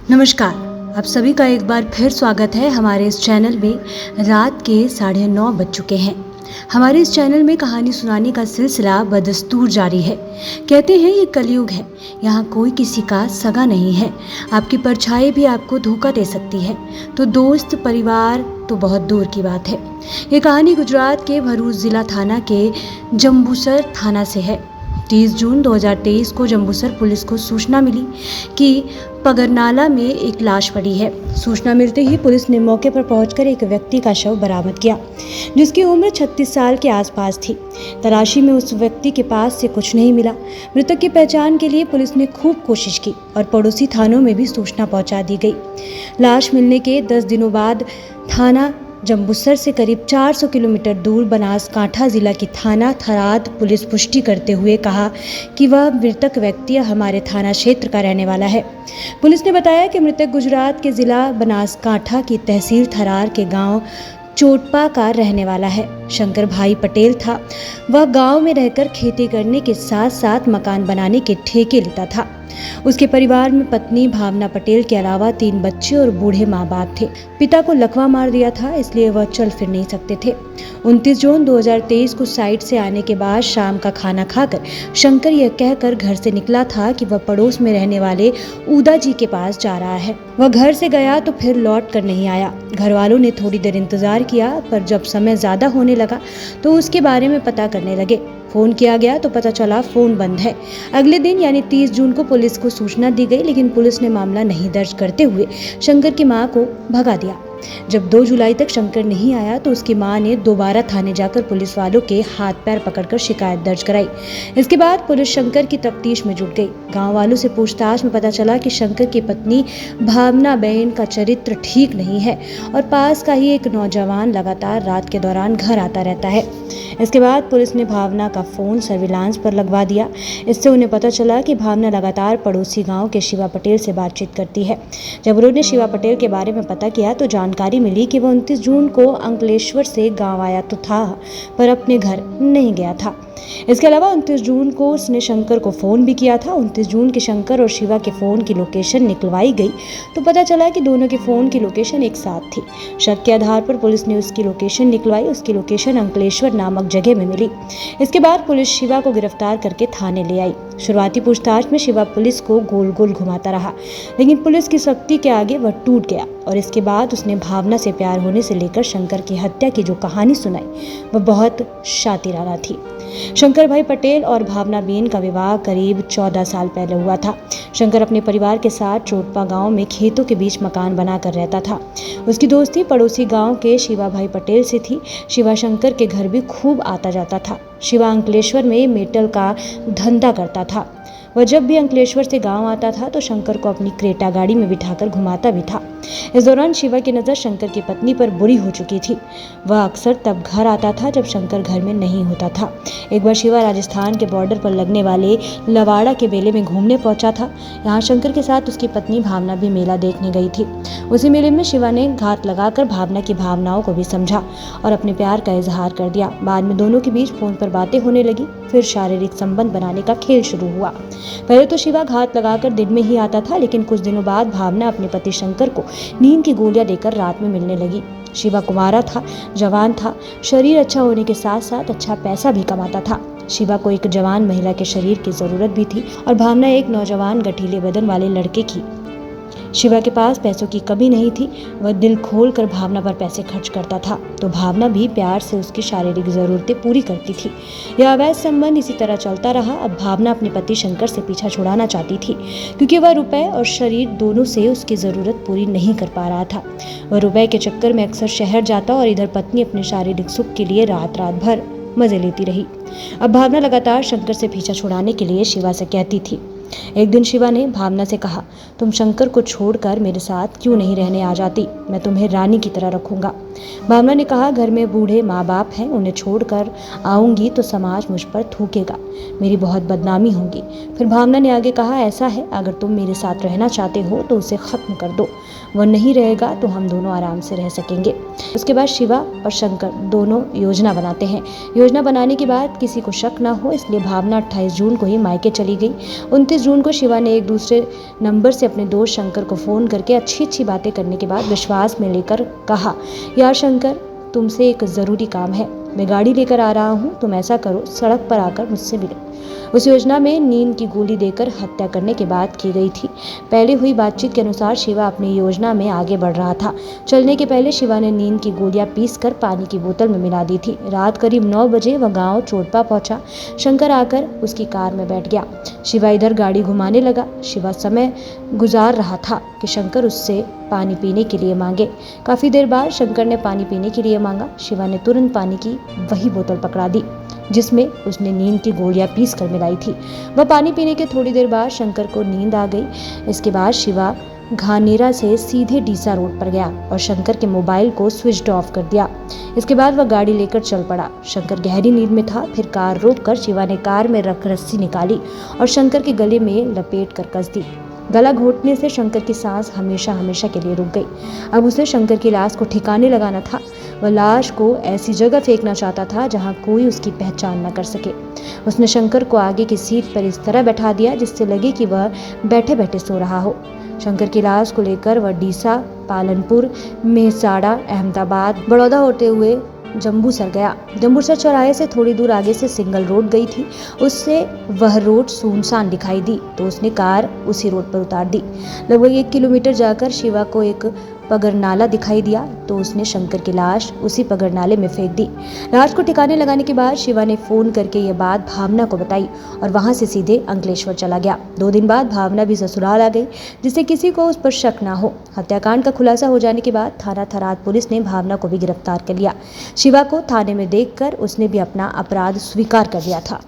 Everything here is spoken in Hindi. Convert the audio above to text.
नमस्कार। आप सभी का एक बार फिर स्वागत है हमारे इस चैनल में। रात के 9:30 बज चुके हैं। हमारे इस चैनल में कहानी सुनाने का सिलसिला बदस्तूर जारी है। कहते हैं ये कलयुग है, यहाँ कोई किसी का सगा नहीं है। आपकी परछाई भी आपको धोखा दे सकती है, तो दोस्त परिवार तो बहुत दूर की बात है। ये कहानी गुजरात के भरूच जिला थाना के जंबूसर थाना से है। 30 जून 2023 को जंबूसर पुलिस को सूचना मिली कि पगरनाला में एक लाश पड़ी है। सूचना मिलते ही पुलिस ने मौके पर पहुंचकर एक व्यक्ति का शव बरामद किया, जिसकी उम्र 36 साल के आसपास थी। तलाशी में उस व्यक्ति के पास से कुछ नहीं मिला। मृतक की पहचान के लिए पुलिस ने खूब कोशिश की और पड़ोसी थानों में भी सूचना पहुंचा दी गई। लाश मिलने के 10 दिनों बाद थाना जंबूसर से करीब 400 किलोमीटर दूर बनासकांठा जिला की थाना थराद पुलिस पुष्टि करते हुए कहा कि वह मृतक व्यक्ति हमारे थाना क्षेत्र का रहने वाला है। पुलिस ने बताया कि मृतक गुजरात के जिला बनासकांठा की तहसील थरार के गांव चोटपा का रहने वाला है। शंकर भाई पटेल था। वह गांव में रहकर खेती करने के साथ साथ मकान बनाने के ठेके लेता था। उसके परिवार में पत्नी भावना पटेल के अलावा 3 बच्चे और बूढ़े माँ बाप थे। पिता को लकवा मार दिया था, इसलिए वह चल फिर नहीं सकते थे। 29 जून 2023 को साइट से आने के बाद शाम का खाना खाकर शंकर यह कहकर घर से निकला था कि वह पड़ोस में रहने वाले ऊदा जी के पास जा रहा है। वह घर से गया तो फिर लौट कर नहीं आया। घर वालों ने थोड़ी देर इंतजार किया, पर जब समय ज्यादा होने लगा तो उसके बारे में पता करने लगे। फोन किया गया तो पता चला फोन बंद है। अगले दिन यानी 30 जून को पुलिस को सूचना दी गई, लेकिन पुलिस ने मामला नहीं दर्ज करते हुए शंकर की मां को भगा दिया। जब 2 जुलाई तक शंकर नहीं आया तो उसकी मां ने दोबारा थाने जाकर पुलिस वालों के हाथ पैर पकड़कर शिकायत दर्ज कराई। इसके बाद पुलिस शंकर की तफ्तीश में जुट गई। गांव वालों से पूछताछ में पता चला कि शंकर की पत्नी भावना बहन का चरित्र ठीक नहीं है और पास का ही एक नौजवान लगातार रात के दौरान घर आता रहता है। इसके बाद पुलिस ने भावना का फोन सर्विलांस पर लगवा दिया। इससे उन्हें पता चला कि भावना लगातार पड़ोसी गांव के शिवा पटेल से बातचीत करती है। जब उन्होंने शिवा पटेल के बारे में पता किया तो जानकारी मिली कि वह 29 जून को अंकलेश्वर से गांव आया तो था, पर अपने घर नहीं गया था। इसके अलावा 29 जून को उसने शंकर को फ़ोन भी किया था। 29 जून के शंकर और शिवा के फ़ोन की लोकेशन निकलवाई गई तो पता चला कि दोनों के फ़ोन की लोकेशन एक साथ थी। शक के आधार पर पुलिस ने उसकी लोकेशन निकलवाई। उसकी लोकेशन अंकलेश्वर नामक जगह में मिली। इसके बाद पुलिस शिवा को गिरफ्तार करके थाने ले आई। शुरुआती पूछताछ में शिवा पुलिस को गोल गोल घुमाता रहा, लेकिन पुलिस की सख्ती के आगे वह टूट गया और इसके बाद उसने भावना से प्यार होने से लेकर शंकर की हत्या की जो कहानी सुनाई वह बहुत शातिराना थी। शंकर भाई पटेल और भावना बेन का विवाह करीब 14 साल पहले हुआ था। शंकर अपने परिवार के साथ चोटपा गांव में खेतों के बीच मकान बनाकर रहता था। उसकी दोस्ती पड़ोसी गांव के शिवा भाई पटेल से थी। शिवा शंकर के घर भी खूब आता जाता था। शिवा अंकलेश्वर में मेटल का धंधा करता था। वह जब भी अंकलेश्वर से गांव आता था तो शंकर को अपनी क्रेटा गाड़ी में बिठाकर घुमाता भी था। इस दौरान शिवा की नज़र शंकर की पत्नी पर बुरी हो चुकी थी। वह अक्सर तब घर आता था जब शंकर घर में नहीं होता था। एक बार शिवा राजस्थान के बॉर्डर पर लगने वाले लवाड़ा के मेले में घूमने पहुंचा था। यहाँ शंकर के साथ उसकी पत्नी भावना भी मेला देखने गई थी। उसी मेले में शिवा ने घात लगाकर भावना की भावनाओं को भी समझा और अपने प्यार का इजहार कर दिया। बाद में दोनों के बीच फोन पर बातें होने लगी, फिर शारीरिक संबंध बनाने का खेल शुरू हुआ। पहले तो शिवा घात लगाकर दिन में ही आता था, लेकिन कुछ दिनों बाद भावना अपने पति शंकर को नींद की गोलियां देकर रात में मिलने लगी। शिवा कुमारा था, जवान था, शरीर अच्छा होने के साथ साथ अच्छा पैसा भी कमाता था। शिवा को एक जवान महिला के शरीर की जरूरत भी थी और भावना एक नौजवान गठीले बदन वाले लड़के की। शिवा के पास पैसों की कमी नहीं थी। वह दिल खोल कर भावना पर पैसे खर्च करता था, तो भावना भी प्यार से उसकी शारीरिक जरूरतें पूरी करती थी। यह अवैध संबंध इसी तरह चलता रहा। अब भावना अपने पति शंकर से पीछा छुड़ाना चाहती थी, क्योंकि वह रुपए और शरीर दोनों से उसकी जरूरत पूरी नहीं कर पा रहा था। वह रुपए के चक्कर में अक्सर शहर जाता और इधर पत्नी अपने शारीरिक सुख के लिए रात रात भर मजे लेती रही। अब भावना लगातार शंकर से पीछा छुड़ाने के लिए शिवा से कहती थी। एक दिन शिवा ने भावना से कहा, तुम शंकर को छोड़कर मेरे साथ क्यों नहीं रहने आ जाती? मैं तुम्हें रानी की तरह रखूंगा। भावना ने कहा, घर में बूढ़े माँ बाप हैं, उन्हें छोड़कर आऊंगी तो समाज मुझ पर थूकेगा, मेरी बहुत बदनामी होगी। फिर भावना ने आगे कहा, ऐसा है, अगर तुम मेरे साथ रहना चाहते हो तो उसे खत्म कर दो। वह नहीं रहेगा तो हम दोनों आराम से रह सकेंगे। उसके बाद शिवा और शंकर दोनों योजना बनाते हैं। योजना बनाने के बाद किसी को शक ना हो, इसलिए भावना 28 जून को ही मायके चली गई। 29 25 जून को शिवा ने एक दूसरे नंबर से अपने दोस्त शंकर को फ़ोन करके अच्छी बातें करने के बाद विश्वास में लेकर कहा, यार शंकर, तुमसे एक ज़रूरी काम है। मैं गाड़ी लेकर आ रहा हूँ, तुम ऐसा करो, सड़क पर आकर मुझसे मिलो। उस योजना में नींद की गोली देकर हत्या करने की बात की गई थी। पहले हुई बातचीत के अनुसार शिवा अपनी योजना में आगे बढ़ रहा था। चलने के पहले शिवा ने नींद की गोलियां पीसकर पानी की बोतल में मिला दी थी। रात करीब 9 बजे वह गांव चोटपा पहुंचा। शंकर आकर उसकी कार में बैठ गया। शिवा इधर गाड़ी घुमाने लगा। शिवा समय गुजार रहा था कि शंकर उससे पानी पीने के लिए मांगे। काफ़ी देर बाद शंकर ने पानी पीने के लिए मांगा। शिवा ने तुरंत पानी की वही बोतल पकड़ा दी जिसमें उसने नींद की गोलियां पीस कर मिलाई थी। वह पानी पीने के थोड़ी देर बाद शंकर को नींद आ गई। इसके बाद शिवा घानेरा से सीधे डीसा रोड पर गया और शंकर के मोबाइल को स्विच ऑफ कर दिया। इसके बाद वह गाड़ी लेकर चल पड़ा। शंकर गहरी नींद में था। फिर कार रोककर शिवा ने कार में रख रस्सी निकाली और शंकर के गले में लपेट कर कस दी। गला घोटने से शंकर की सांस हमेशा के लिए रुक गई। अब उसे शंकर की लाश को ठिकाने लगाना था। वह लाश को ऐसी जगह फेंकना चाहता था जहां कोई उसकी पहचान न कर सके। उसने शंकर को आगे की सीट पर इस तरह बैठा दिया जिससे लगे कि वह बैठे बैठे सो रहा हो। शंकर की लाश को लेकर वह डीसा, पालनपुर, मेहसाड़ा, अहमदाबाद, बड़ौदा होते हुए जम्बूसर गया। जम्बूसर चौराहे से थोड़ी दूर आगे से सिंगल रोड गई थी। उससे वह रोड सुनसान दिखाई दी तो उसने कार उसी रोड पर उतार दी। लगभग 1 किलोमीटर जाकर शिवा को एक पगर नाला दिखाई दिया तो उसने शंकर की लाश उसी पगर नाले में फेंक दी। लाश को ठिकाने लगाने के बाद शिवा ने फोन करके यह बात भावना को बताई और वहां से सीधे अंकलेश्वर चला गया। 2 दिन बाद भावना भी ससुराल आ गई जिससे किसी को उस पर शक ना हो। हत्याकांड का खुलासा हो जाने के बाद थाना थराद पुलिस ने भावना को भी गिरफ्तार कर लिया। शिवा को थाने में देखकर उसने भी अपना अपराध स्वीकार कर लिया था।